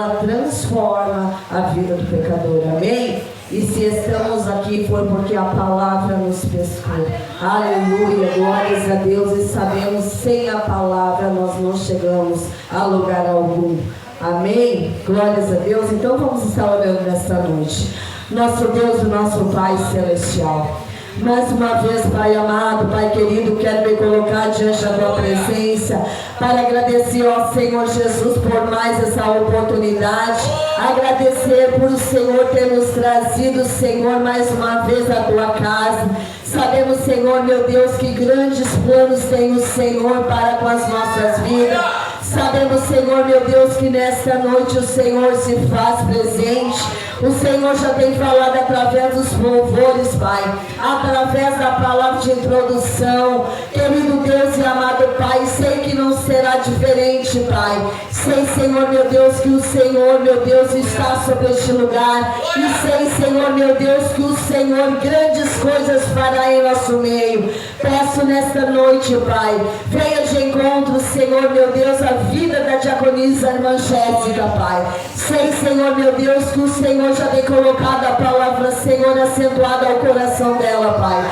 ela transforma a vida do pecador. Amém? E se estamos aqui foi porque a palavra nos pescou. Aleluia, glórias a Deus. E sabemos, sem a palavra nós não chegamos a lugar algum. Amém? Glórias a Deus. Então vamos estar orando nesta noite. Nosso Deus e nosso Pai Celestial, mais uma vez, Pai amado, Pai querido, quero me colocar diante da Tua presença para agradecer ao Senhor Jesus por mais essa oportunidade, agradecer por o Senhor ter nos trazido, Senhor, mais uma vez à Tua casa. Sabemos, Senhor, meu Deus, que grandes planos tem o Senhor para com as nossas vidas. Sabemos, Senhor, meu Deus, que nesta noite o Senhor se faz presente. O Senhor já tem falado através dos louvores, Pai, através da palavra de introdução. Querido Deus e amado Pai, sei que não será diferente, Pai. Sei, Senhor, meu Deus, que o Senhor, meu Deus, está sobre este lugar. E sei, Senhor, meu Deus, que o Senhor grandes coisas fará em nosso meio. Peço nesta noite, Pai, venha de encontro, Senhor, meu Deus, a vida da diaconisa irmã Jéssica, Pai. Sei, Senhor, meu Deus, que o Senhor já tem colocado a palavra, Senhor, acentuada ao coração dela, Pai.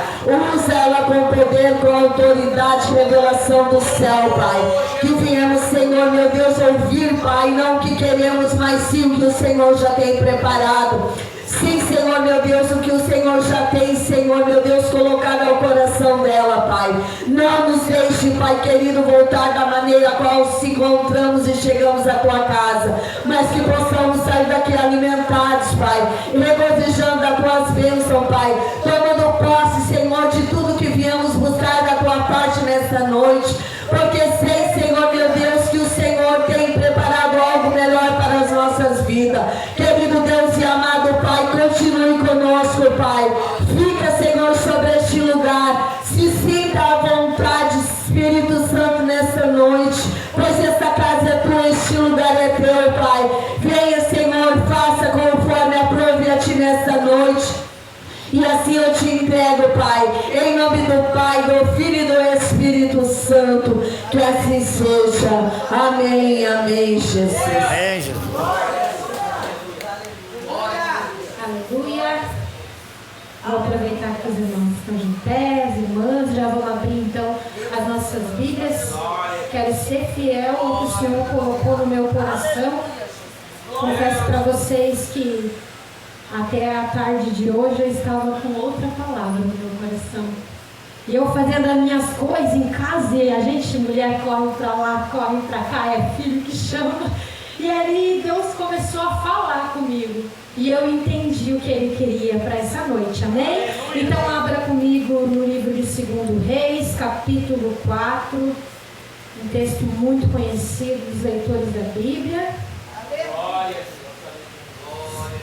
Usa ela com poder, com autoridade, revelação do céu, Pai. Que viemos, Senhor, meu Deus, ouvir, Pai, não o que queremos, mas sim o que o Senhor já tem preparado. Sim, Senhor, meu Deus, o que o Senhor já tem, Senhor, meu Deus, colocado ao coração dela, Pai. Não nos deixe, Pai querido, voltar da maneira qual se encontramos e chegamos à Tua casa, mas que possamos sair daqui alimentados, Pai, regozijando das Tuas bênçãos, Pai, tomando posse, Senhor, de tudo que viemos buscar da Tua parte nesta noite, porque sei, Senhor, meu Deus, que o Senhor tem preparado algo melhor para as nossas vidas. Querido Deus e amado Pai, continue conosco, Pai. Fica, Senhor, sobre este lugar. Se sinta à vontade, Espírito Santo, nesta noite, pois esta casa é tua, este lugar é teu, Pai. Venha, Senhor, faça conforme aprove a ti nesta noite. E assim eu te entrego, Pai, em nome do Pai, do Filho e do Espírito Santo, que assim seja. Amém, amém, Jesus. Amém, Jesus. Aleluia. Vou aproveitar que os irmãos estão de pé, as irmãs, já vamos abrir então as nossas Bíblias. Quero ser fiel ao que o Senhor colocou no meu coração. Confesso para vocês que até a tarde de hoje eu estava com outra palavra no meu coração. E eu fazendo as minhas coisas em casa, e a gente, mulher, corre para lá, corre para cá, é filho que chama. E aí Deus começou a falar comigo. E eu entendi o que Ele queria para essa noite, amém? Então abra comigo no livro de 2 Reis, capítulo 4. Um texto muito conhecido dos leitores da Bíblia.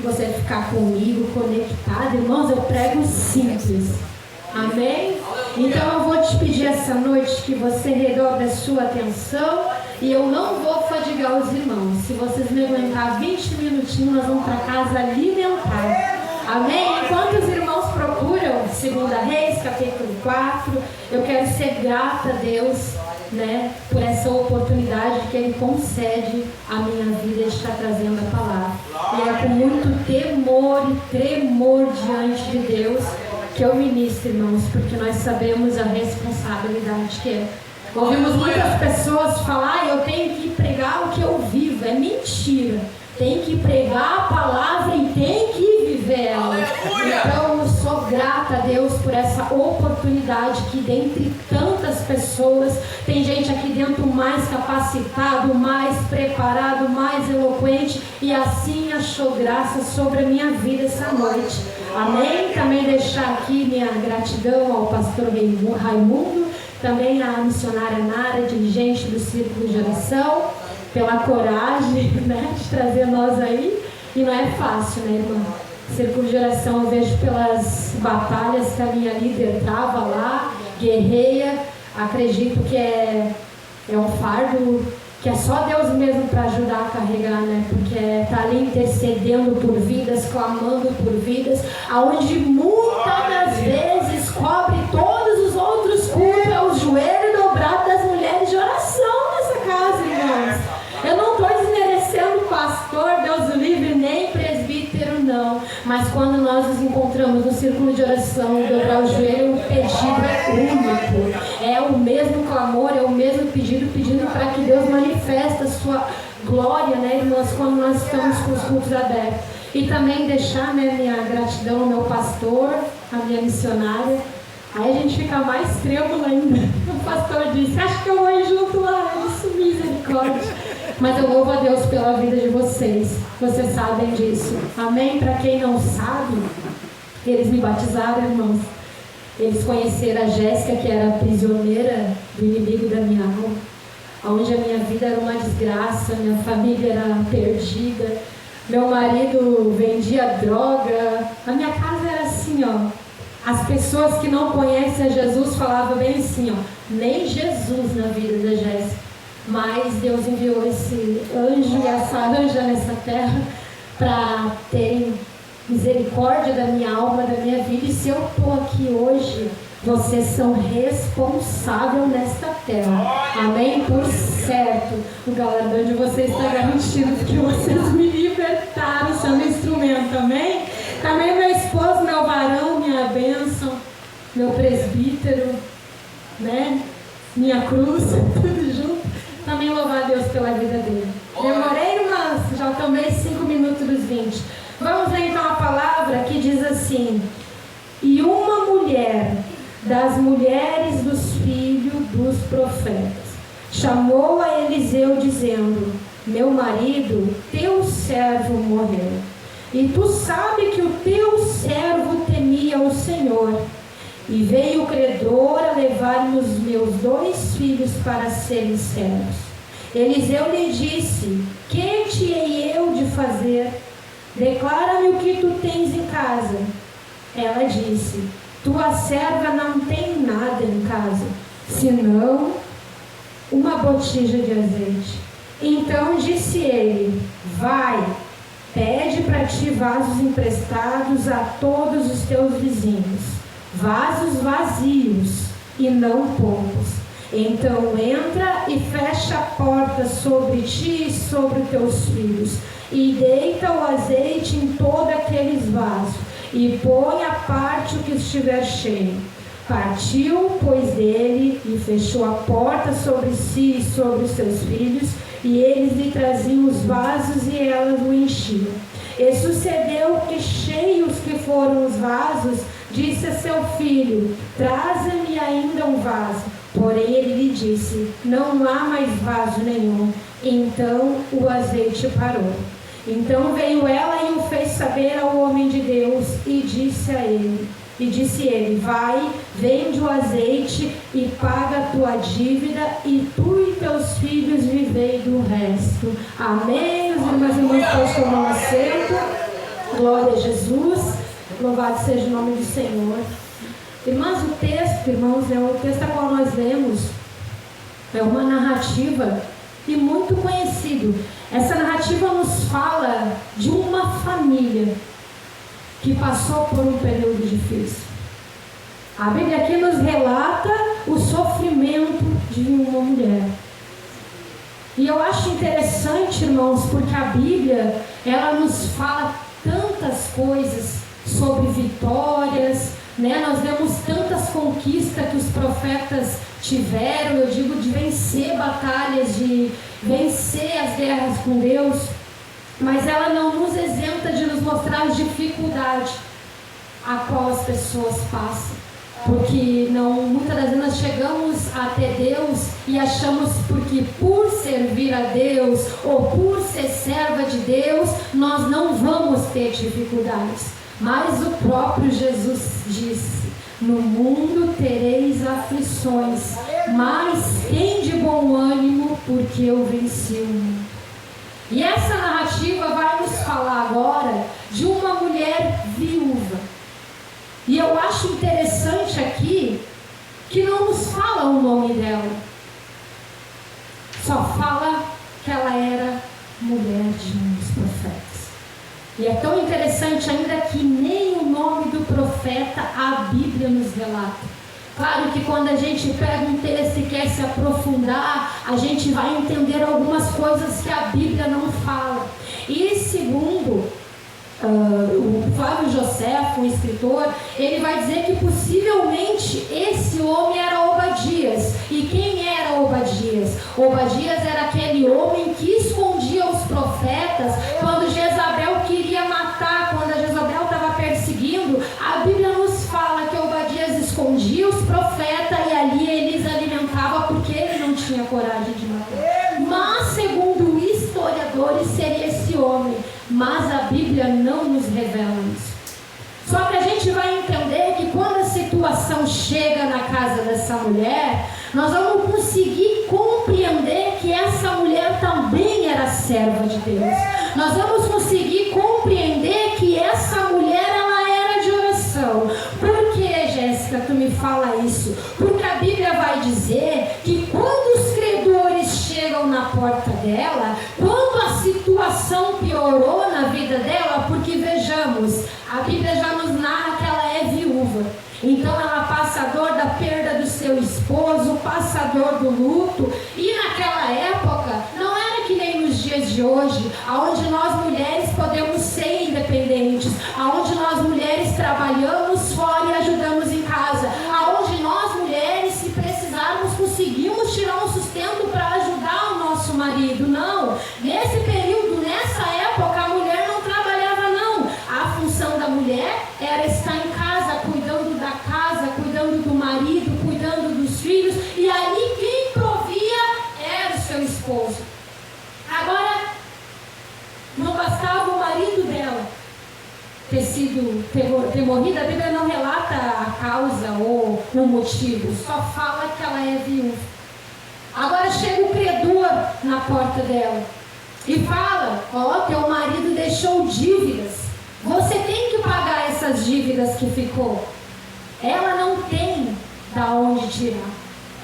Você ficar comigo, conectado, irmãos, eu prego simples, amém? Então eu vou te pedir essa noite que você redobre a sua atenção, e eu não vou fadigar os irmãos. Se vocês me aguentar 20 minutinhos, nós vamos para casa alimentar, amém? Enquanto os irmãos procuram 2 Reis, capítulo 4, eu quero ser grata a Deus, né, por essa oportunidade que Ele concede à minha vida de estar trazendo a palavra. E é com muito temor e tremor diante de Deus que eu ministro, irmãos, porque nós sabemos a responsabilidade que é. Ouvimos muitas pessoas falar: eu tenho que pregar o que eu vivo. É mentira. Tem que pregar a palavra e tem que viver ela. Então eu sou grata a Deus por essa oportunidade que, dentre tantas pessoas, tem gente aqui dentro mais capacitado, mais preparado, mais eloquente, e assim achou graça sobre a minha vida essa noite, amém? Também deixar aqui minha gratidão ao pastor Raimundo, também à missionária Nara, dirigente do Círculo de Oração, pela coragem, né, de trazer nós aí. E não é fácil, né, irmã? Círculo de Oração, eu vejo pelas batalhas que a minha líder trava lá, guerreia. Acredito que é um fardo que é só Deus mesmo para ajudar a carregar, né? Porque tá ali intercedendo por vidas, clamando por vidas, aonde muitas das vezes cobre todos os outros cultos, é o joelho dobrado das mulheres de oração nessa casa, irmãos. Eu não estou desmerecendo o pastor Mas quando nós nos encontramos no círculo de oração, dobrar o joelho, o pedido é único. É o mesmo clamor, é o mesmo pedido, pedindo para que Deus manifeste a sua glória, né, irmãs, quando nós estamos com os cultos abertos. E também deixar, né, minha gratidão ao meu pastor, a minha missionária. Aí a gente fica mais trêmulo ainda. O pastor disse, acho que eu vou ir junto lá. Isso, misericórdia. Mas eu louvo a Deus pela vida de vocês. Vocês sabem disso. Amém? Para quem não sabe, eles me batizaram, irmãos. Eles conheceram a Jéssica, que era prisioneira do inimigo da minha alma, onde a minha vida era uma desgraça, minha família era perdida, meu marido vendia droga, a minha casa era assim, ó. As pessoas que não conhecem a Jesus falavam bem assim, ó, nem Jesus na vida da Jéssica. Mas Deus enviou esse anjo e essa anja nessa terra para terem misericórdia da minha alma, da minha vida. E se eu estou aqui hoje, vocês são responsáveis nesta terra. Amém? Por certo, o galardão de vocês está garantido, porque vocês me libertaram sendo instrumento. Amém? Também meu esposo, meu varão, minha bênção, meu presbítero, né? Minha cruz, tudo junto. Também louvar a Deus pela vida dele. Demorei, irmãs? Já tomei 5 minutos dos 20. Vamos ler então a palavra que diz assim: e uma mulher das mulheres dos filhos dos profetas chamou a Eliseu dizendo: meu marido, teu servo morreu, e tu sabe que o teu servo temia o Senhor, e veio o credor a levar-me os meus 2 filhos para serem servos. Eliseu lhe disse: que te hei eu de fazer? Declara-me o que tu tens em casa. Ela disse: tua serva não tem nada em casa, senão uma botija de azeite. Então disse ele: vai, pede para ti vasos emprestados a todos os teus vizinhos, vasos vazios e não poucos. Então entra e fecha a porta sobre ti e sobre os teus filhos, e deita o azeite em todos aqueles vasos, e põe à parte o que estiver cheio. Partiu, pois, dele, e fechou a porta sobre si e sobre os seus filhos, e eles lhe traziam os vasos e elas o enchiam. E sucedeu que, cheios que foram os vasos, disse a seu filho: traze-me ainda um vaso. Porém ele lhe disse: não há mais vaso nenhum. Então o azeite parou. Então veio ela e o fez saber ao homem de Deus, e disse ele: vai, vende o azeite e paga a tua dívida, e tu e teus filhos vivei do resto. Amém? Os irmãos podem tomar um assento. Glória a Jesus. Louvado seja o nome do Senhor. Irmãs, o texto, irmãos, é o texto a qual nós lemos. É uma narrativa e muito conhecido. Essa narrativa nos fala de uma família que passou por um período difícil. A Bíblia aqui nos relata o sofrimento de uma mulher. E eu acho interessante, irmãos, porque a Bíblia, ela nos fala tantas coisas sobre vitórias, né? Nós vemos tantas conquistas que os profetas tiveram, eu digo, de vencer batalhas, de vencer as guerras com Deus, mas ela não nos isenta de nos mostrar as dificuldades a qual as pessoas passam, porque muitas das vezes nós chegamos até Deus e achamos porque por servir a Deus ou por ser serva de Deus nós não vamos ter dificuldades. Mas o próprio Jesus disse: no mundo tereis aflições, mas tende bom ânimo, porque eu venci o mundo. E essa narrativa vai nos falar agora de uma mulher viúva. E eu acho interessante aqui que não nos fala o nome dela, só fala que ela era mulher de um dos profetas. E é tão interessante ainda que nem o nome do profeta a Bíblia nos relata. Claro que quando a gente pega um texto e quer se aprofundar, a gente vai entender algumas coisas que a Bíblia não fala. E segundo, o Flávio Josefo, um escritor, ele vai dizer que possivelmente esse homem era Obadias. E quem era Obadias? Obadias era aquele homem que escondia os profetas quando Jezabel queria matar, quando a Jezabel estava perseguindo. A Bíblia nos fala que Obadias escondia os profetas e ali eles alimentava porque ele não tinha coragem de matar. Mas segundo historiadores seria esse homem, mas a Bíblia não nos revela isso. Só que a gente vai entender que quando a situação chega na casa dessa mulher, nós vamos conseguir compreender que essa mulher também era serva de Deus. Nós vamos conseguir compreender que essa mulher, ela era de oração. Por que, Jéssica, tu me fala isso? Porque a Bíblia vai dizer que quando os credores chegam na porta dela, quando a situação piorou na vida dela, porque vejamos, a Bíblia já nos narra que ela é viúva. Então ela passa a dor da perda do seu esposo, passa a dor do luto. E naquela época, não era que nem nos dias de hoje, onde nós mulheres podemos ser independentes, onde nós mulheres trabalhamos fora e ajudamos em casa, onde nós mulheres, se precisarmos, conseguimos tirar um sustento para ajudar o nosso marido. Não, nesse período, nessa época, a mulher não trabalhava não. A função da mulher era estar em casa, cuidando da casa, cuidando do marido, cuidando dos filhos, e ali quem provia era o seu esposo. Agora, não bastava o marido dela ter morrido, a Bíblia não relata a causa ou o motivo, só fala que ela é viúva. Agora chega o credor na porta dela e fala: ó, teu marido deixou dívidas, você tem que pagar essas dívidas que ficou. Ela não tem da onde tirar,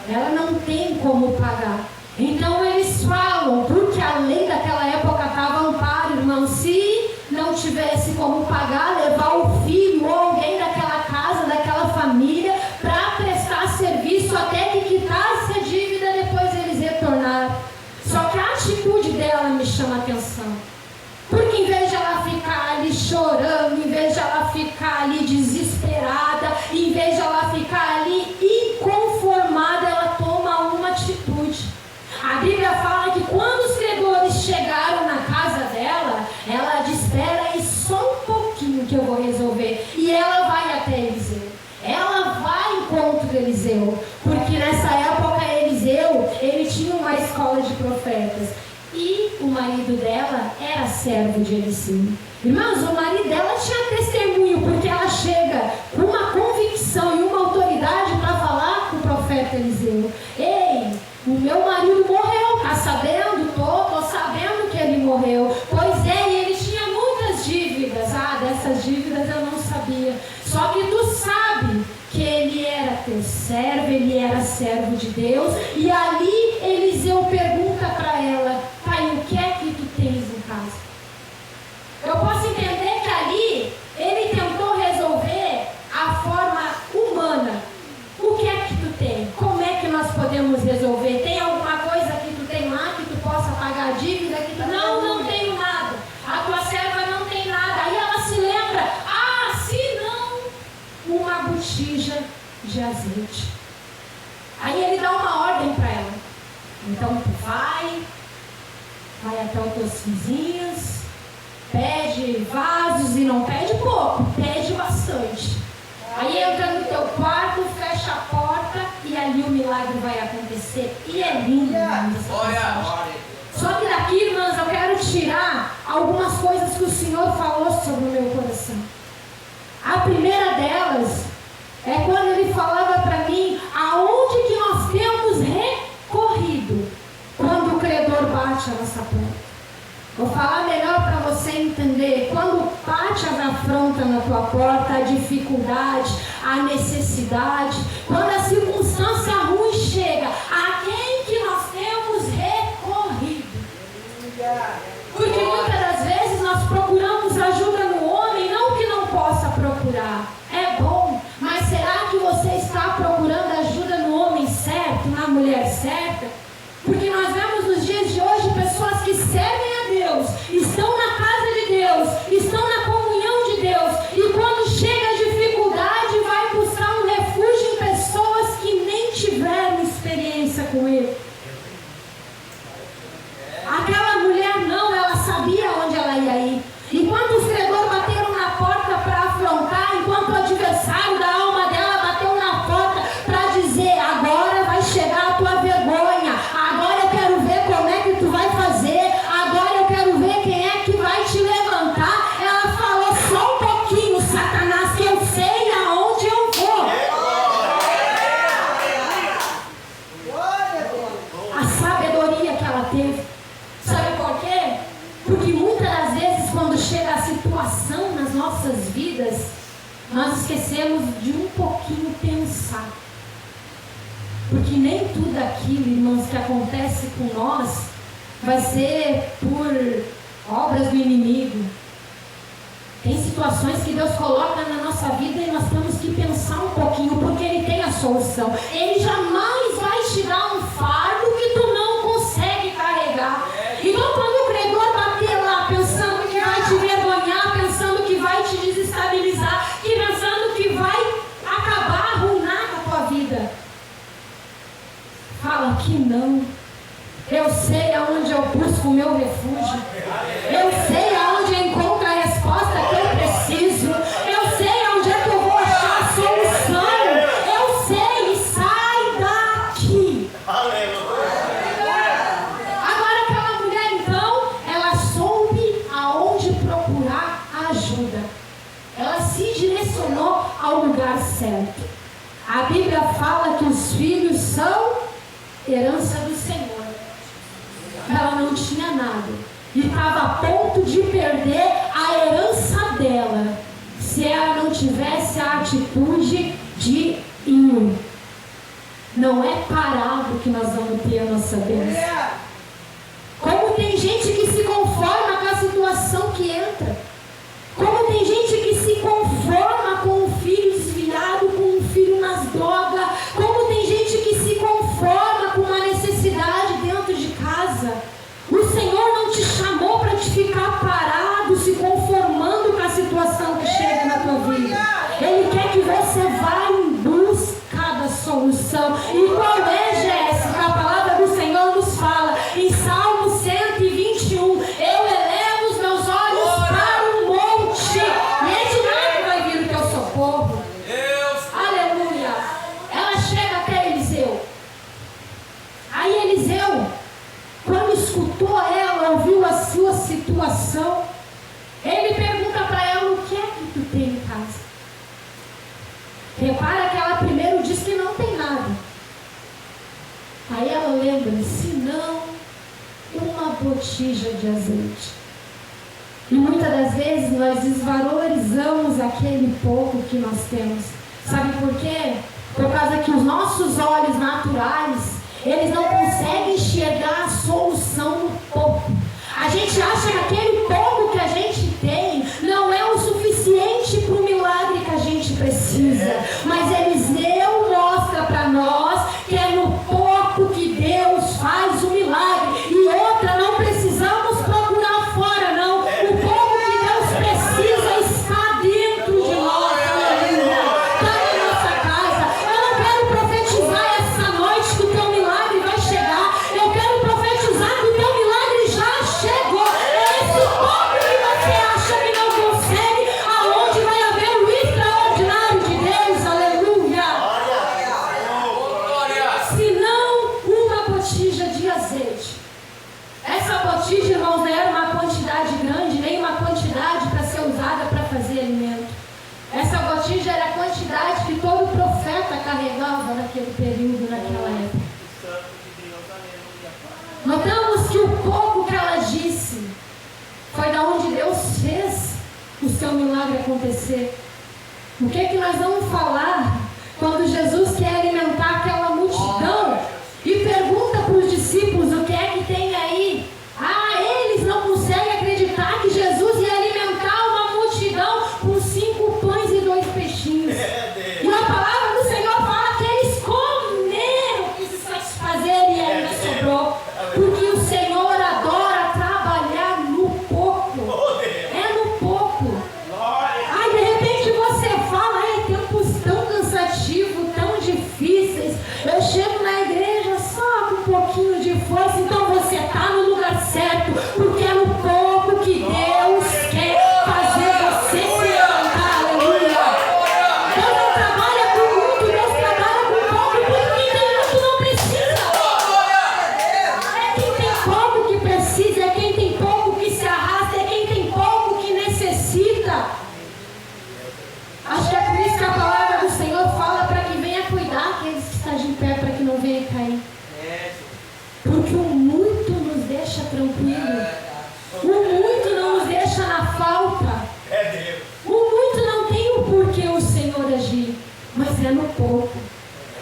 ela não tem como pagar. Então eles falam, porque a lei daquela época estava amparo, irmão, se não tivesse como pagar, levar o filho ou alguém daquela casa, daquela família, para prestar serviço até que quitasse a dívida, depois eles retornaram. Só que a atitude dela me chama a atenção. Porque em vez de ela ficar ali chorando, em vez de ela ficar ali desesperada, em vez de ela ficar ali inconformada, ela toma uma atitude. A Bíblia fala que quando os credores chegaram na casa dela, ela disse: espera aí só um pouquinho que eu vou resolver. E ela vai até Eliseu. Ela vai em encontro de Eliseu. Porque nessa época Eliseu, ele tinha uma escola de profetas. E o marido dela era servo de Eliseu. Irmãos, o marido dela tinha testemunho, porque ela chega com uma convicção e uma autoridade para falar com o profeta Eliseu. Ei, o meu marido morreu, tá sabendo? Tô sabendo que ele morreu. Pois é, e ele tinha muitas dívidas. Dessas dívidas eu não sabia. Só que tu sabe que ele era teu servo, ele era servo de Deus. E ali Eliseu pergunta para ela: pai, o que é que tu tens em casa? Eu posso entender que ali ele tentou resolver a forma humana. O que é que tu tem? Como é que nós podemos resolver? Tem alguma coisa que tu tem lá que tu possa pagar a dívida? Que tu... Não tenho nada. A tua serva não tem nada. Aí ela se lembra: se não, uma botija de azeite. Aí ele dá uma ordem para ela. Então tu vai até os teus vizinhos, pede vasos, e não pede pouco, pede bastante. Aí entra no teu quarto, fecha a porta e ali o milagre vai acontecer. E é lindo. Só que daqui, irmãs, eu quero tirar algumas coisas que o Senhor falou sobre o meu coração. A primeira delas é quando ele falava para mim aonde que nós temos recorrido quando o credor bate a nossa porta. Vou falar melhor para você entender. Quando bate as afrontas na tua porta, a dificuldade, a necessidade, quando a circunstância ruim chega, a quem que nós temos recorrido? Porque muitas das vezes nós procuramos ajuda no homem, não que não possa procurar. É bom, mas será que você está procurando ajuda no homem certo, na mulher certa? Porque nós vemos nos dias de hoje pessoas que servem a Deus, estão na casa de Deus, estão na comunidade situação nas nossas vidas, nós esquecemos de um pouquinho pensar. Porque nem tudo aquilo, irmãos, que acontece com nós vai ser por obras do inimigo. Tem situações que Deus coloca na nossa vida e nós temos que pensar um pouquinho, porque Ele tem a solução. Ele jamais vai te dar um fardo que tu não consegue carregar. Então, quando o credor bater lá pensando que vai te vergonhar, pensando que vai te desestabilizar, pensando que vai acabar, arruinar a tua vida, fala que não. Eu sei aonde eu busco o meu refúgio. Eu sei aonde eu encontro a resposta que eu preciso. Eu sei aonde é que eu vou achar a solução. Eu sei, sai daqui. Agora aquela mulher então, ela soube aonde procurar ajuda. Ela se direcionou ao lugar certo. A Bíblia fala que os filhos são herança do Senhor. Ela não tinha nada e estava a ponto de perder a herança dela se ela não tivesse a atitude de ir. Não é parado que nós vamos ter a nossa bênção. Como tem gente que se conforma com a situação que entra. Como tem gente que se conforma com um filho desviado, com um filho nas drogas. Como tem gente que se conforma com uma necessidade dentro de casa. O Senhor não te chamou para te ficar parado, se conformando com a situação que chega na tua vida. Ele quer que você vá em busca da solução. E qual é, Jéssica? A palavra do Senhor nos fala em Salmo 121. Eu elevo os meus olhos para o monte, e de nada vai vir o teu socorro. Aleluia. Ela chega até Eliseu. Aí Eliseu, quando escutou ela, ouviu a sua situação, ele pergunta para ela: o que é que tu tem em casa? Repara que ela primeiro diz que não tem nada. Aí ela lembra: se não, uma botija de azeite. E muitas das vezes nós desvalorizamos aquele pouco que nós temos. Sabe por quê? Por causa que os nossos olhos naturais, eles não conseguem enxergar a solução no pouco. A gente acha que aquele pouco que a gente tem não é o suficiente para o milagre que a gente precisa. Mas Eliseu mostra para nós que é no pouco que Deus faz o milagre. E outra, não precisamos procurar fora, não. O pouco que Deus precisa está dentro de nós. Aleluia. Está na nossa casa. Eu não quero profetizar essa noite que o teu milagre vai chegar. Eu quero profetizar que o teu milagre já chegou. É esse pouco que você acha que não consegue, aonde vai haver o extraordinário de Deus. Aleluia. Se não, uma botija de azeite. Essa botija, irmãos, não era uma quantidade grande, nem uma quantidade para ser usada para fazer alimento. Essa botija era a quantidade que todo profeta carregava naquele período, naquela época. Notamos que o pouco que ela disse foi da onde Deus fez o seu milagre acontecer. O que é que nós vamos falar quando Jesus quer alimentar aquela multidão e pergunta para os discípulos: o que é que tem aí? Eles não conseguem acreditar que Jesus ia alimentar uma multidão com 5 pães e 2 peixinhos. E a palavra do Senhor fala que eles comeram e se satisfazeram e ainda sobrou. Porque o Senhor adora trabalhar no pouco. É no pouco. Aí de repente você fala: tempos tão cansativos, tão difíceis. mas é no pouco.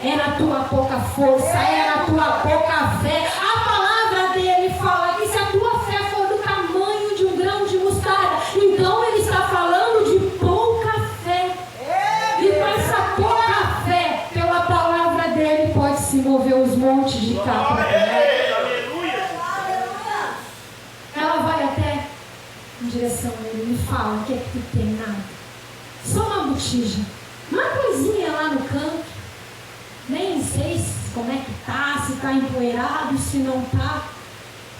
É na tua pouca força, é na tua pouca fé. A palavra dele fala que se a tua fé for do tamanho de um grão de mostarda, então ele está falando de pouca fé. E com essa pouca fé, pela palavra dele, pode se mover os montes de cá. Ela vai até em direção a ele e fala: o que é que tu tem? Nada. Só uma botija, uma coisinha lá no canto. Nem sei como é que tá, se tá empoeirado, se não tá.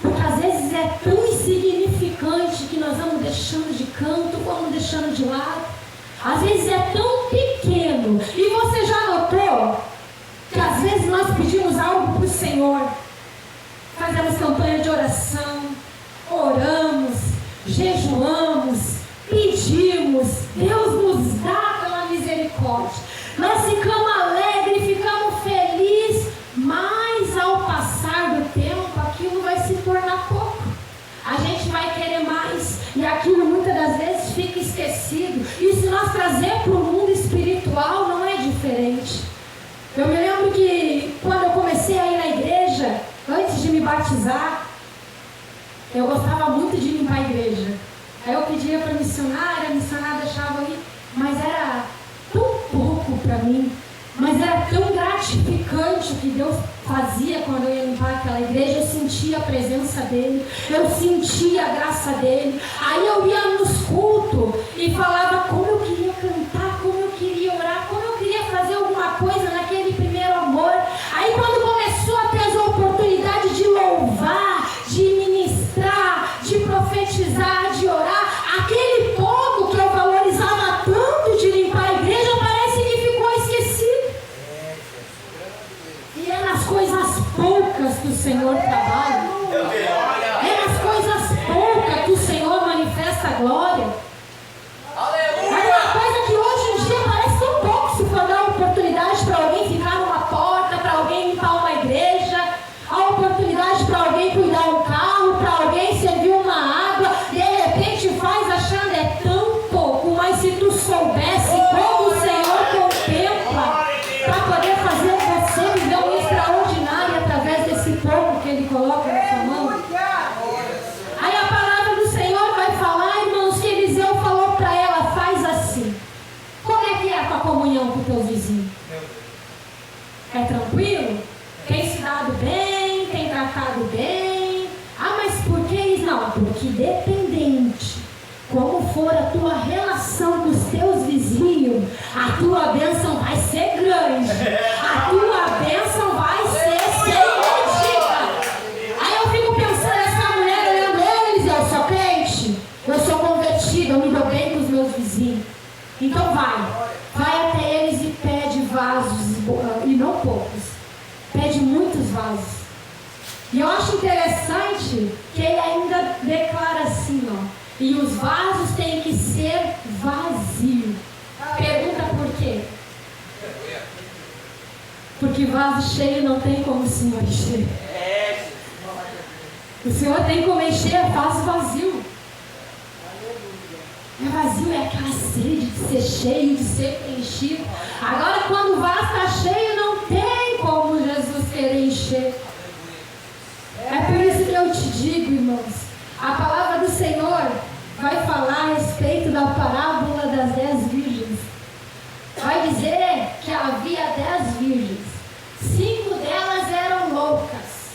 Porque às vezes é tão insignificante que nós vamos deixando de canto, vamos deixando de lado. Às vezes é tão pequeno. E você já notou que às vezes nós pedimos algo para o Senhor, fazemos campanha de oração, oramos, jejuamos, pedimos, Deus nos dá pela misericórdia. Nós ficamos alegres, ficamos felizes, mas ao passar do tempo, aquilo vai se tornar pouco. A gente vai querer mais, e aquilo muitas das vezes fica esquecido. E se nós trazer para o mundo espiritual, não é diferente. Eu me lembro que quando eu comecei a ir na igreja, antes de me batizar, eu gostava muito de limpar a igreja. Aí eu pedia para a missionária deixava eu ir, mas era tão pouco para mim, mas era tão gratificante o que Deus fazia quando eu ia limpar aquela igreja. Eu sentia a presença dele, eu sentia a graça dele. Aí eu ia nos cultos e falava como eu queria cantar, como eu queria orar, como eu queria fazer alguma coisa naquele primeiro amor. Aí quando começou a ter a oportunidade de louvar, de ministrar, de profetizar, de orar, aquele pouco que eu valorizava tanto de limpar a igreja, parece que ficou esquecido. E é nas coisas poucas que o Senhor trabalha. É nas coisas poucas que o Senhor manifesta a glória. É uma coisa que hoje em dia parece tão pouco. Se for dar oportunidade para alguém ficar numa porta, para alguém limpar uma igreja, a oportunidade para alguém cuidar um carro, para alguém servir uma água, de repente faz achando é tão pouco. Mas se tu soubesse como o Senhor contempla para poder fazer você viver um extraordinário através desse pouco que Ele coloca na sua mão. Aí a palavra do Senhor vai falar, irmãos, que Eliseu falou para ela: faz assim. Como é que é a tua comunhão com o teu vizinho? É tranquilo? Tem se dado bem? Tem tratado bem? Ah, mas por que isso? Não, porque dependente como for a tua relação com os teus vizinhos, a tua bênção vai ser grande. A tua bênção vai ser sem medida. Aí eu fico pensando, essa mulher olhando eles, eu sou crente, eu sou convertida, eu me dou bem com os meus vizinhos. Então vai até eles e pede vasos, e não poucos, pede muitos vasos. E eu acho interessante que ele ainda declara assim, ó: e os vasos têm que ser vazios. Pergunta por quê? Porque vaso cheio não tem como o Senhor encher. O Senhor tem como encher vaso vazio. É vazio, é aquela sede de ser cheio, de ser preenchido. Agora, quando o vaso está cheio, não tem como Jesus querer encher. É por isso que eu te digo, irmãos, a palavra do Senhor vai falar a respeito da parábola das 10 virgens. Vai dizer que havia 10 virgens. 5 delas eram loucas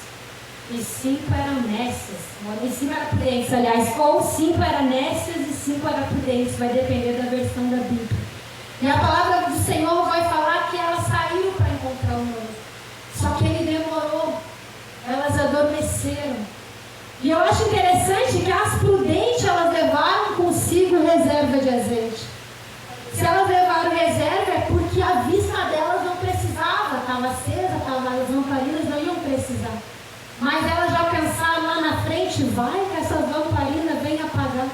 e 5 eram nécias. E 5 eram prudentes, aliás, ou 5 eram nécias e 5 eram prudentes, vai depender da versão da Bíblia. E a palavra do Senhor vai falar que elas saíram para encontrar o noivo. Só que ele demorou, elas adormeceram. E eu acho interessante que as prudentes, elas levaram consigo reserva de azeite. Se elas levaram reserva é porque a vista delas não precisava, estava acesa, as lamparinas não iam precisar. Mas elas já pensaram lá na frente, vai que essas lamparinas vêm apagar.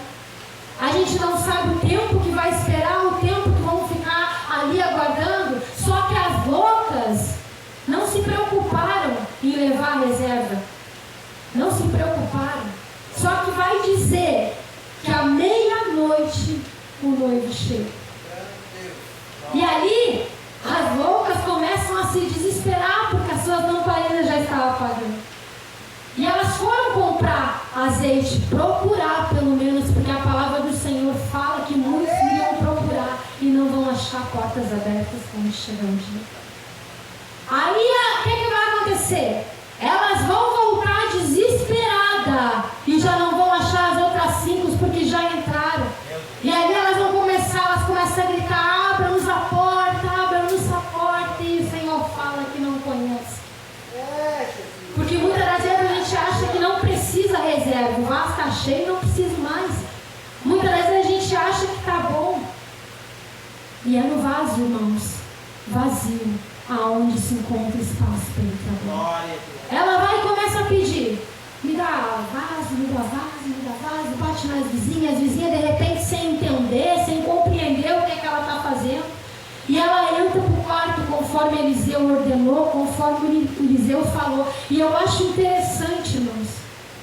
A gente não sabe o tempo que vai esperar, o tempo que vão ficar ali aguardando. Só que as loucas não se preocuparam em levar a reserva. Não se preocuparam. Só que vai dizer que à meia-noite o noivo chega. E ali, as loucas te procurar, pelo menos, porque a palavra do Senhor fala que muitos iriam procurar e não vão achar portas abertas quando chegar um dia. Aí, o que vai acontecer? Elas vão voltar desesperadas e já não vão achar as outras 5 porque já entraram. E aí elas começam a gritar: abra-nos a porta, abra-nos a porta. E o Senhor fala que não conhece. Porque muitas das vezes a gente acha que não precisa reserva. O vaso está cheio e não preciso mais. Muitas das vezes a gente acha que está bom. E é no vaso, irmãos, vazio, aonde se encontra espaço para ele trabalhar. Ela vai e começa a pedir: me dá vaso, me dá vaso, me dá vaso. Bate nas vizinhas, as vizinhas de repente sem entender, sem compreender o que é que ela está fazendo. E ela entra para o quarto conforme Eliseu ordenou, conforme Eliseu falou. E eu acho interessante, irmãos,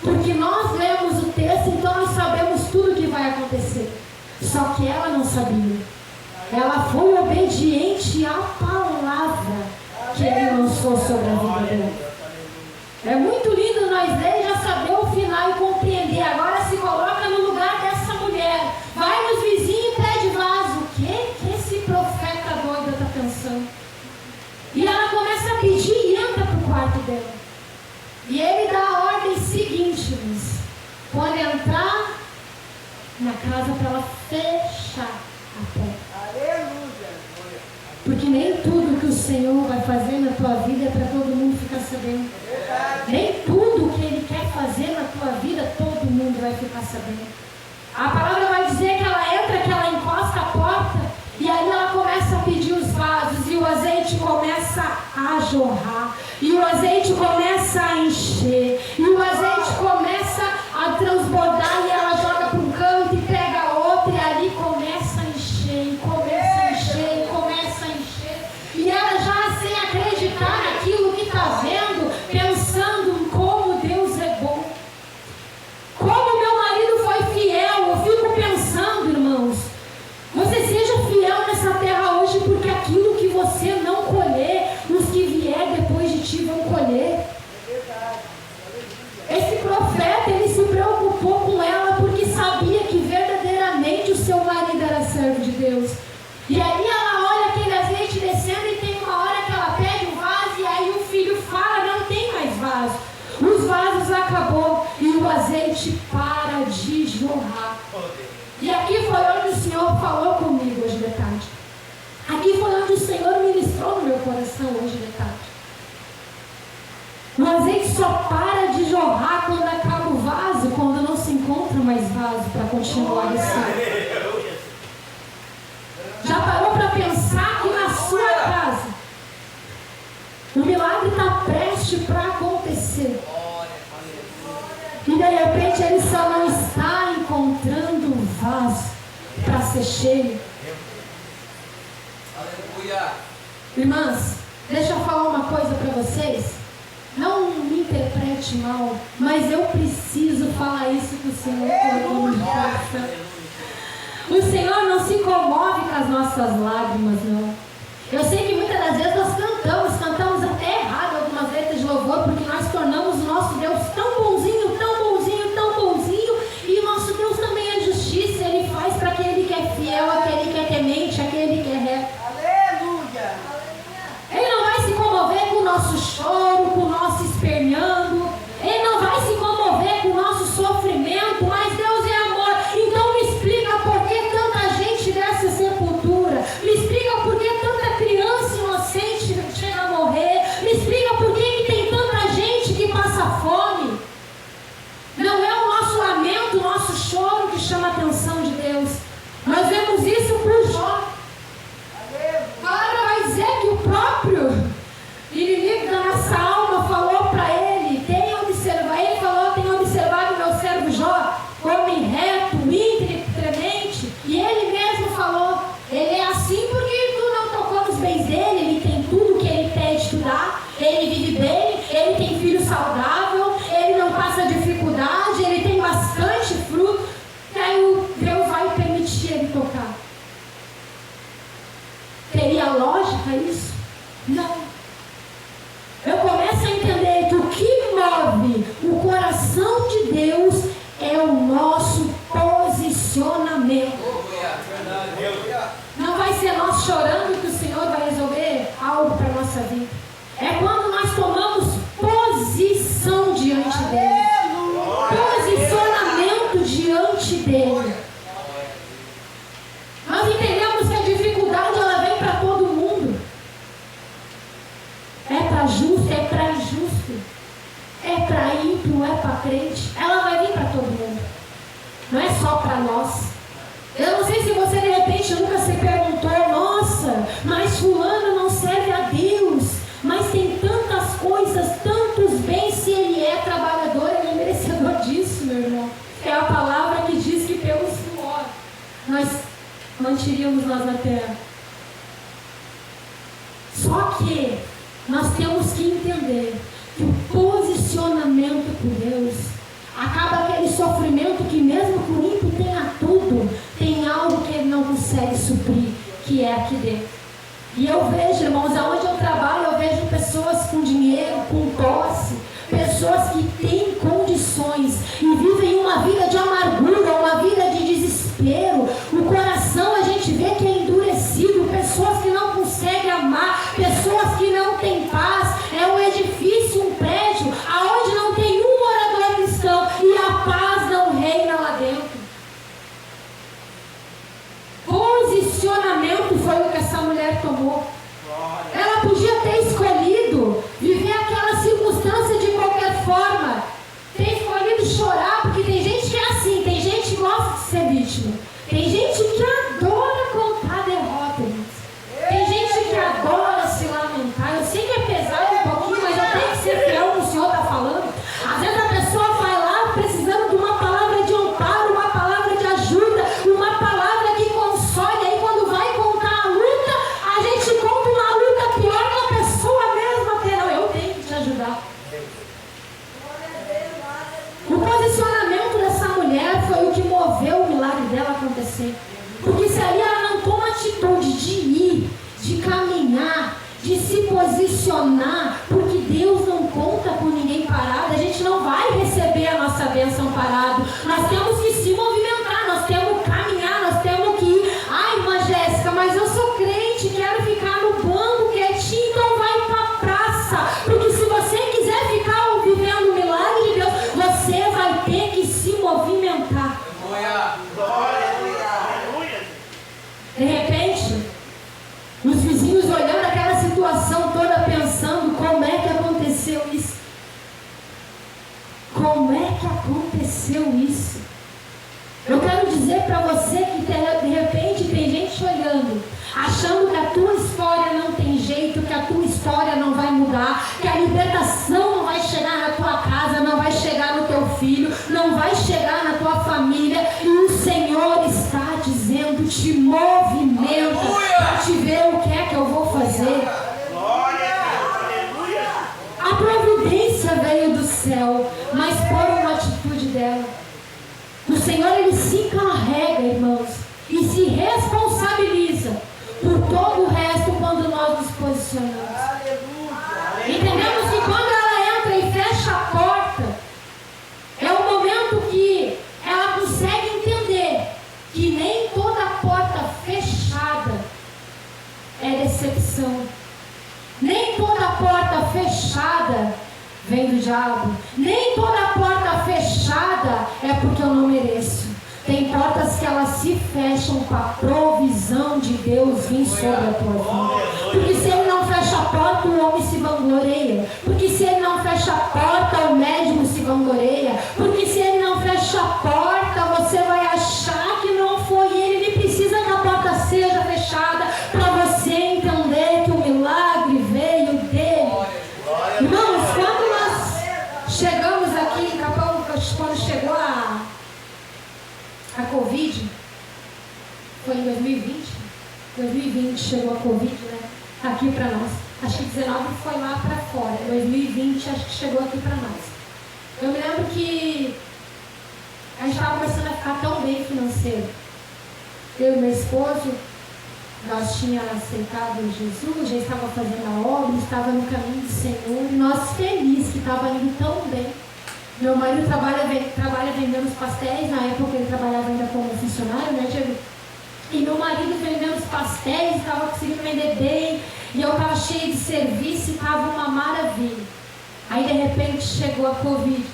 porque nós lemos o texto, então nós sabemos tudo o que vai acontecer. Só que ela não sabia. Ela foi obediente à palavra que ele lançou sobre a vida dela. É muito lindo nós ler e já saber o final e compreender. Agora se coloca no lugar dessa mulher. Vai nos vizinhos e pede vaso. O que esse profeta doido está pensando? E ela começa a pedir e entra para o quarto dela. E ele dá a ordem seguinte, irmãos: pode entrar na casa para ela fechar a porta. Porque nem tudo que o Senhor vai fazer na tua vida é para todo mundo ficar sabendo. Nem tudo que Ele quer fazer na tua vida, todo mundo vai ficar sabendo. A palavra vai dizer que ela entra, que ela encosta a porta, e aí ela começa a pedir os vasos, e o azeite começa a jorrar, e o azeite começa a encher, e o azeite começa a transbordar, e ela joga para um canto e pega outro, e ali começa a encher, e começa a encher, e começa a encher. E ela já sem acreditar naquilo que está vendo, pensando em como Deus é bom. Como meu marido foi fiel, eu fico pensando, irmãos, você seja fiel nessa terra hoje, porque aquilo que você não colher, os que vier depois de ti vão colher. Esse profeta, ele se preocupou com ela porque sabia que verdadeiramente o seu marido era servo de Deus. E aí ela olha aquele azeite descendo e tem uma hora que ela pede um vaso e aí o filho fala: não tem mais vaso. Os vasos acabou e o azeite para de jorrar. E aqui foi onde o Senhor falou comigo hoje de tarde. Aqui foi onde o Senhor ministrou no meu coração hoje de tarde. O azeite só para de jorrar quando acaba o vaso, quando não se encontra mais vaso para continuar descendo. Já parou para pensar que na sua casa o milagre está prestes para acontecer? E de repente ele só não está encontrando o vaso para ser cheio. Aleluia. Irmãs, deixa eu falar uma coisa para vocês. Não me interprete mal, mas eu preciso falar isso que o Senhor colocou no coração. O Senhor não se comove com as nossas lágrimas, não. Eu sei que muitas das vezes nós cantamos até errado algumas letras de louvor, porque nós tornamos o nosso Deus tão bonzinho, tão bonzinho, tão bonzinho, e o nosso Deus também é justiça. Ele faz para aquele que é fiel, aquele que é temente, aquele que é reto. Aleluia! Ele não vai se comover com o nosso choro, com o nosso esperneando. Ele não vai se comover com o nosso sofrimento, mas Deus é amor. Então me explica por que tanta gente dessa sepultura. Me explica por que tanta criança inocente chega a morrer. Me explica por que tem tanta gente que passa fome. Não é o nosso lamento, o nosso choro que chama a atenção de Deus. Nós vemos isso por Jó. Agora vai dizer que o próprio inimigo da nossa alma falou para ele: tem observado meu servo Jó, homem reto, íntegro, temente. E ele mesmo falou: ele é assim porque tu não tocou nos bens dele. Ele tem tudo que ele pede, tu dá. Ele vive bem, ele tem filho saudável, ele não passa dificuldade, ele tem bastante fruto. E aí Deus vai permitir ele tocar. Teria lógica isso? Não. Eu começo a entender que o que move o coração de Deus é chorando que o Senhor vai resolver algo para a nossa vida. É quando nós tomamos posição diante dele. Posicionamento diante dele. Nós entendemos que a dificuldade ela vem para todo mundo. É para justo, é para injusto. É para ímpio, é para crente. Ela vai vir para todo mundo. Não é só para nós. Eu não sei se você de repente nunca se perguntou, nossa, mas fulano não serve a Deus, mas tem tantas coisas, tantos bens, se ele é trabalhador, ele é merecedor disso, meu irmão. É a palavra que diz que pelo suor nós manteríamos nós na terra. Só que nós temos que entender que o posicionamento por Deus acaba aquele sofrimento que mesmo que o ímpio tenha tudo, tem algo que ele não consegue suprir, que é aqui dentro. E eu vejo, irmãos, aonde eu trabalho, eu vejo pessoas com dinheiro, com posse, pessoas que têm condições e vivem uma vida de amargura, uma vida de desespero. O coração a gente vê que é endurecido, pessoas que não conseguem amar, pessoas que não têm paz. É um edifício, um prédio, aonde não tem um morador cristão e a paz não reina lá dentro. Posicionamento foi o que essa mulher tomou. Ela podia ter escolhido viver aquela circunstância de qualquer forma, ter escolhido chorar, porque tem gente que é assim, tem gente que gosta de ser vítima, tem gente que adora contar derrota, tem gente que adora se lamentar. Eu sei que é pesado um pouquinho, mas eu tenho que ser fiel no que o Senhor está falando. Às vezes a pessoa vai lá precisando de uma palavra de amparo, uma palavra de ajuda, uma palavra que console. Aí quando vai contar a luta, a gente conta uma luta pior que a pessoa mesma tem. Não, eu tenho que te ajudar. O posicionamento dessa mulher foi o que moveu o milagre dela acontecer. Porque se ali ela não toma atitude de ir, de caminhar, de se posicionar, porque Deus não conta com ninguém parado, a gente não vai receber a nossa bênção parado. Nós temos que se movimentar, nós temos que caminhar, nós temos que ir. Ai, irmã Jéssica, mas eu sou crente, quero ficar no banco quietinho, então vai para a praça. Porque se você quiser ficar vivendo o milagre de Deus, você vai ter que se movimentar. De repente, os vizinhos olhando aquela situação toda, pensando como é que aconteceu isso. Como é que aconteceu isso? Eu quero dizer para você que de repente tem gente olhando, achando que a tua história não tem jeito, que a tua história não vai mudar, que a libertação não vai chegar na tua casa, não vai chegar no teu filho, não vai chegar na tua família. E o Senhor está dizendo, te movimenta para te ver o que é que eu vou fazer. A providência veio do céu, mas por uma atitude dela. O Senhor, Ele se encarrega, irmãos, e se responsabiliza por todo o resto quando nós nos posicionamos. Entendemos que quando ela entra e fecha a porta, é o momento que ela consegue entender que nem toda porta fechada é decepção. Nem toda porta fechada vem do diabo. Nem toda porta fechada é porque eu não mereço. Tem portas que elas se fecham para a provisão de Deus vir sobre a tua vida. Porque se Ele não fecha a porta, o homem se vangloria. Porque se Ele não fecha a porta, o médico se vangloria. Porque se Ele não fecha a porta, você vai achar que não foi Ele. Ele precisa que a porta seja fechada para você entender que o milagre veio dele. Irmãos, quando nós chegamos aqui em Capão, quando chegou a Covid, foi em 2020. 2020 chegou a Covid, né? Aqui para nós. Acho que 19 foi lá para fora. 2020 acho que chegou aqui para nós. Eu me lembro que a gente estava começando a ficar tão bem financeiro. Eu e meu esposo, nós tínhamos aceitado Jesus, já estava fazendo a obra, estava no caminho do Senhor, e nós felizes que estava indo tão bem. Meu marido trabalha vendendo os pastéis, na época ele trabalhava ainda como funcionário, né, Diego? E meu marido vendendo os pastéis, estava conseguindo vender bem, e eu estava cheia de serviço e estava uma maravilha. Aí de repente chegou a Covid.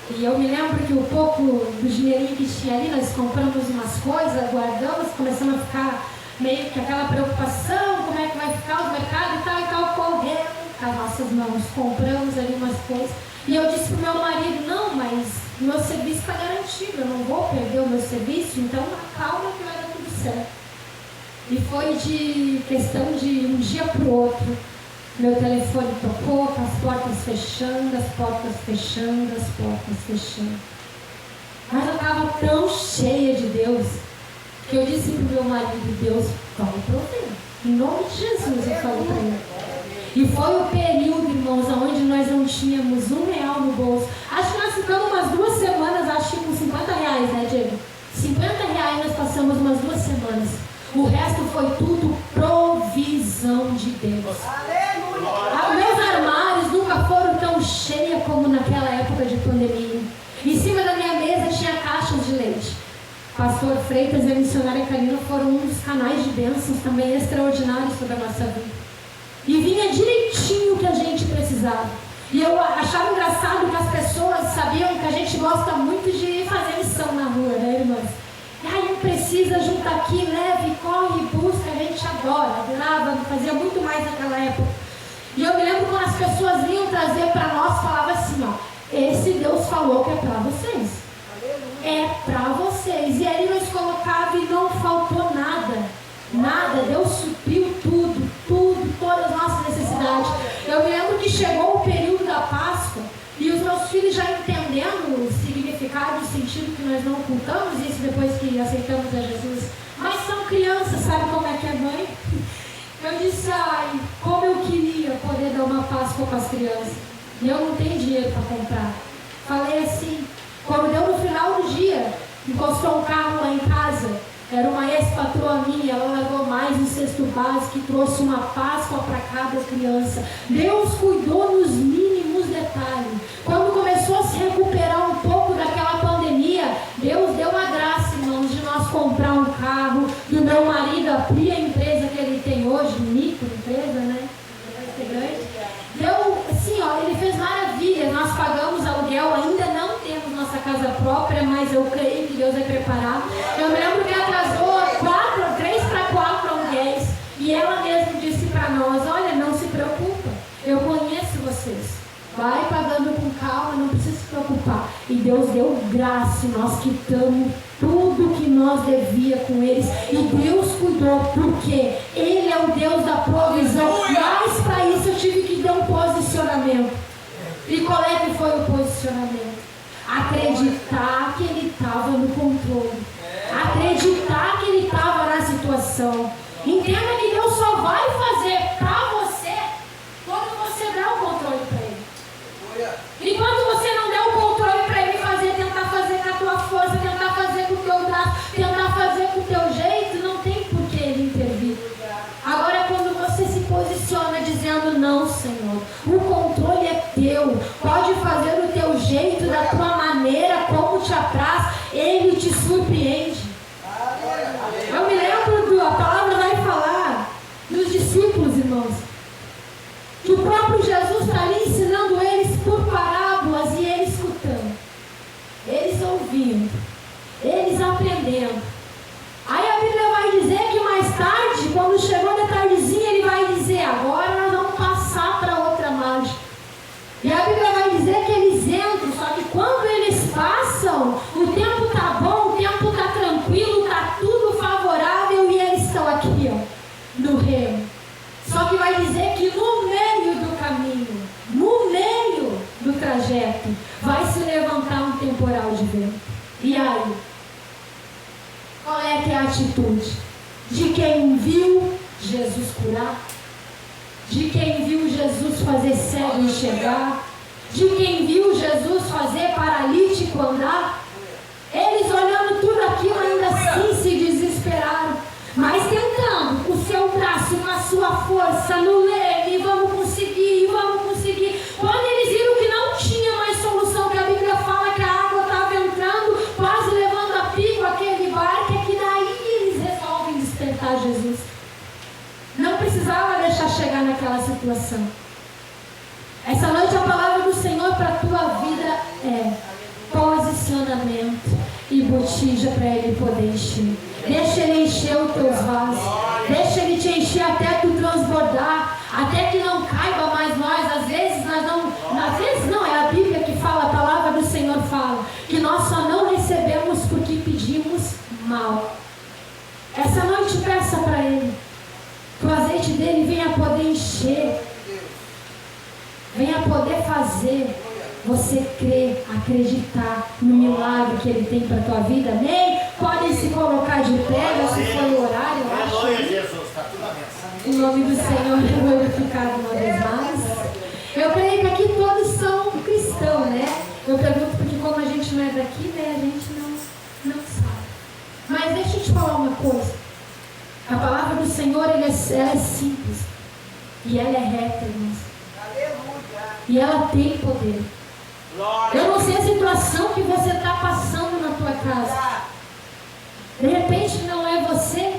E eu me lembro que um pouco do dinheirinho que tinha ali, nós compramos umas coisas, guardamos, começamos a ficar meio que aquela preocupação, como é que vai ficar o mercado e tal, correndo com as nossas mãos, compramos ali umas coisas. E eu disse pro meu marido, não, mas meu serviço está garantido, eu não vou perder o meu serviço, então calma que vai dar tudo certo. E foi de questão de um dia para o outro. Meu telefone tocou, com as portas fechando, as portas fechando, as portas fechando. Mas eu estava tão cheia de Deus, que eu disse para o meu marido, Deus vai prover. Em nome de Jesus eu falei para ele. E foi o período, irmãos, onde nós não tínhamos R$1 no bolso. Acho que nós ficamos umas 2 semanas, acho que com R$50, né, Diego? R$50 nós passamos umas 2 semanas. O resto foi tudo provisão de Deus. Meus armários nunca foram tão cheios como naquela época de pandemia. Em cima da minha mesa tinha caixas de leite. Pastor Freitas e a missionária Karina foram um dos canais de bênçãos também extraordinários sobre a nossa vida. E vinha direitinho o que a gente precisava. E eu achava engraçado que as pessoas sabiam que a gente gosta muito de fazer missão na rua, né, irmãs? E aí não precisa, junta aqui, leve, corre, busca, a gente adorava, fazia muito mais naquela época. E eu me lembro quando as pessoas vinham trazer para nós, falava assim, ó, esse Deus falou que é para vocês. É para vocês. E aí nós colocava e não faltou nada. Nada, Deus supriu tudo, todas as nossas necessidades. Eu me lembro que chegou o período da Páscoa e os meus filhos já entendendo o significado, o sentido que nós não ocultamos isso depois que aceitamos a Jesus. Mas são crianças, sabe como é que é mãe? Eu disse, ai, como eu queria poder dar uma Páscoa para as crianças. E eu não tenho dinheiro para comprar. Falei assim, quando deu no final do dia, encostou um carro lá em casa. Era uma ex-patroa minha, ela largou mais um cesto básico e trouxe uma Páscoa para cada criança. Deus cuidou nos mínimos detalhes. Quando começou a se recuperar um pouco daquela pandemia, Deus deu uma graça, irmãos, de nós comprar um carro, do meu marido abrir a empresa que ele tem hoje, microempresa, né? Deu, assim, ó, ele fez maravilha. Nós pagamos aluguel, ainda não temos nossa casa própria, mas eu creio que Deus vai preparar. Eu me lembro que atrasou 3 para 4 aluguéis. E ela mesma disse para nós, olha, não se preocupa, eu conheço vocês. Vai pagando com calma, não precisa se preocupar. E Deus deu graça e nós quitamos tudo que nós devia com eles. E Deus cuidou, porque Ele é o Deus da provisão. Mas para isso eu tive que dar um posicionamento. E qual é que foi o posicionamento? Acreditar que Ele estava no controle. Acreditar que Ele estava na situação. Entenda que Deus só vai fazer para você quando você der o controle para Ele. E quando você não der o controle para Ele fazer, tentar fazer com a tua força, tentar fazer com o teu braço, tentar fazer com o teu jeito, não tem por que Ele intervir. Agora, quando você se posiciona dizendo, não, Senhor, o controle é teu, pode fazer do teu jeito, da tua maneira, como te apraz, Ele te surpreende. Eu me lembro, a palavra vai falar dos discípulos, irmãos, que o próprio Jesus está ali ensinando eles por parábolas e eles escutando, eles ouvindo, eles aprendendo. Aí a Bíblia vai dizer que mais tarde, quando chegou de tardezinha, ele vai dizer, agora nós vamos passar para outra margem. E a Bíblia vai dizer que eles entram, só que quando eles passam, o tempo está bom, o tempo está tranquilo, está tudo favorável e eles estão aqui, ó, no remo. Só que vai dizer que no meio do caminho, no meio do trajeto, vai se levantar um temporal de vento. E aí? Qual é que é a atitude? De quem viu Jesus curar? De quem viu Jesus fazer cego enxergar? De quem viu Jesus fazer paralítico andar? Eles olhando tudo aquilo ainda assim se desesperaram. Mas tentando com o seu braço, com a sua força, no leme, vamos conseguir. Quando eles viram que não tinha mais solução, que a Bíblia fala que a água estava entrando, quase levando a pico aquele barco, é que daí eles resolvem despertar perdoar, Jesus. Não precisava deixar chegar naquela situação. Essa noite a palavra do Senhor para a tua vida é posicionamento e botija para Ele poder encher. Deixa Ele encher os teus vasos. Deixa Ele te encher até tu transbordar, até que não caiba mais nós. Às vezes não, é a Bíblia que fala, a palavra do Senhor fala, que nós só não recebemos porque pedimos mal. Essa noite peça para Ele, que o azeite dele venha poder encher, venha poder fazer você crer, acreditar no milagre que Ele tem para a tua vida. Amém? Podem se colocar de pé, se foi o horário, eu acho. O nome do Senhor é glorificado uma vez mais. Eu creio que aqui todos são cristãos, né? Eu pergunto porque como a gente não é daqui, né? A gente não sabe. Mas deixa eu te falar uma coisa. A palavra do Senhor, ela é simples. E ela é reta, irmãos. E ela tem poder. Eu não sei a situação que você está passando na tua casa. De repente não é você,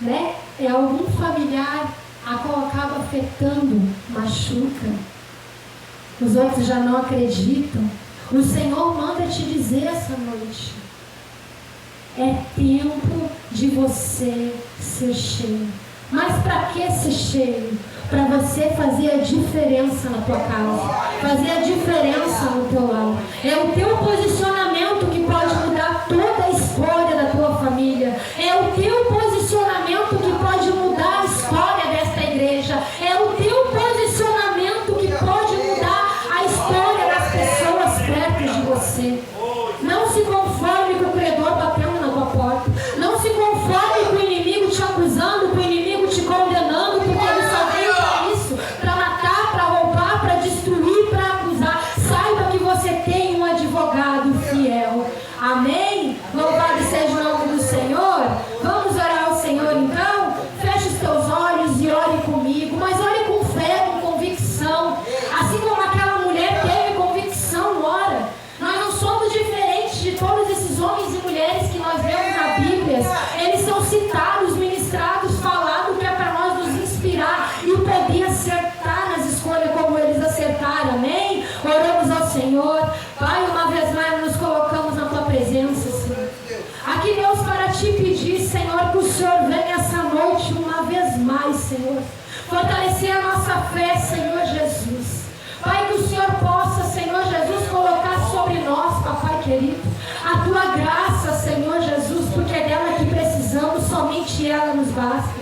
né? É algum familiar a qual acaba afetando, machuca. Os outros já não acreditam. O Senhor manda te dizer essa noite: é tempo de você ser cheio. Mas para que ser cheio? Para você fazer a diferença na tua casa, fazer a diferença no teu lar. É o teu posicionamento que pode mudar toda a história da tua família. É o teu posicionamento que pode mudar a história desta igreja. É o teu posicionamento que pode mudar a história das pessoas perto de você. Não se conforme com o credor batendo na tua porta. Não se conforme com o inimigo te acusando, com o inimigo te condenando, porque ele só veio para isso, para matar, para roubar, para destruir, para acusar. Saiba que você tem um advogado fiel. Amém? Louvado seja o nome do Senhor. Vamos orar ao Senhor então? Feche os teus olhos e ore comigo, mas ore com fé, com convicção. Assim como aquela mulher teve convicção, ora. Nós não somos diferentes de todos esses homens e mulheres que nós vemos na Bíblia. Eles são citados, ministrados, falados, que é para nós nos inspirar e poder acertar nas escolhas como eles acertaram. Amém? Oramos ao Senhor. Pai, uma vez mais nos colocamos na tua presença, Senhor. Aqui, Deus, para te pedir, Senhor, que o Senhor venha essa noite uma vez mais, Senhor. Fortalecer a nossa fé, Senhor Jesus. Pai, que o Senhor possa, Senhor Jesus, colocar sobre nós, papai querido, a tua graça, Senhor Jesus, porque é dela que precisamos, somente ela nos basta.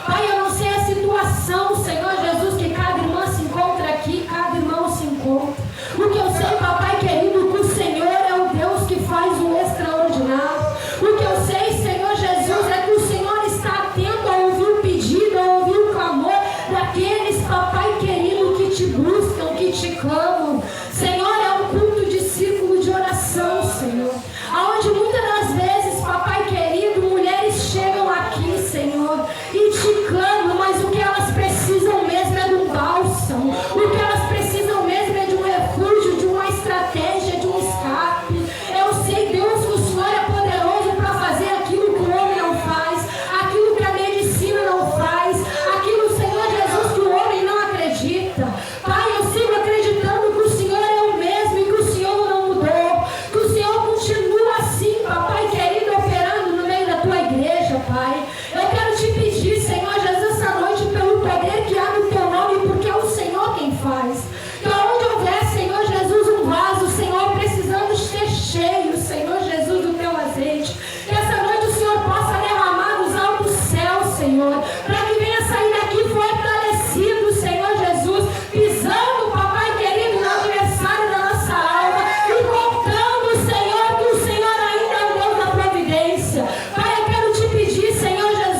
Pai, eu não sei a situação, Senhor Jesus, que cada irmã se encontra aqui, cada irmão se encontra. O que eu sei, papai querido, que o Senhor é o Deus que faz o extraordinário. O que eu sei, Senhor Jesus, é que o Senhor está atento a ouvir o pedido, a ouvir o clamor daqueles, papai querido, que te buscam, que te clamam. Senhor, é um culto de círculo de oração, Senhor, aonde muitas das vezes, papai querido, mulheres chegam aqui, Senhor, e te clamam, mas o que elas precisam mesmo é de um bálsamo. O que elas precisam mesmo é de um refúgio, de uma estratégia, de um escape. Eu sei, Deus, que o Senhor é poderoso para fazer aquilo que o homem não faz, aquilo que a medicina não faz, aquilo, Senhor Jesus, que o homem não acredita. Pai, eu sigo acreditando que o Senhor é o mesmo e que o Senhor não mudou, que o Senhor continua assim, papai querido, operando no meio da tua igreja, Pai. Eu quero te pedir, Senhor Jesus, essa noite, pelo poder que há no teu nome, porque é o Senhor quem faz. Que onde houver, Senhor Jesus, um vaso, Senhor, precisando ser cheio, Senhor Jesus, do teu azeite. Que essa noite o Senhor possa derramar dos altos céus, Senhor, para que venha sair daqui fortalecido, Senhor Jesus, pisando, papai querido, no aniversário da nossa alma e contando, Senhor, que o Senhor ainda é o Deus da providência. Pai, eu quero te pedir, Senhor Jesus,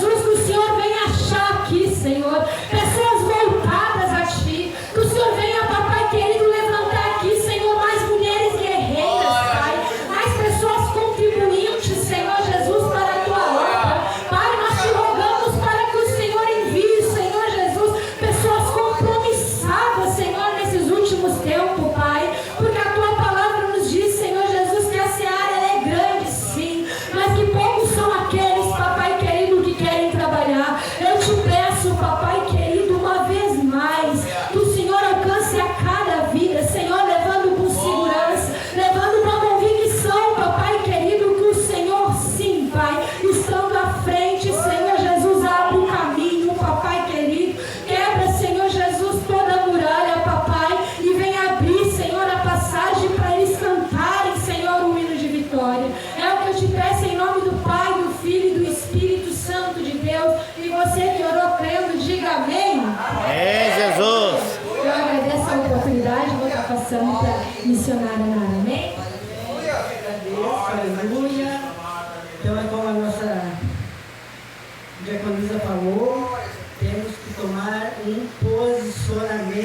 passando para a missionária Nara, amém? Aleluia.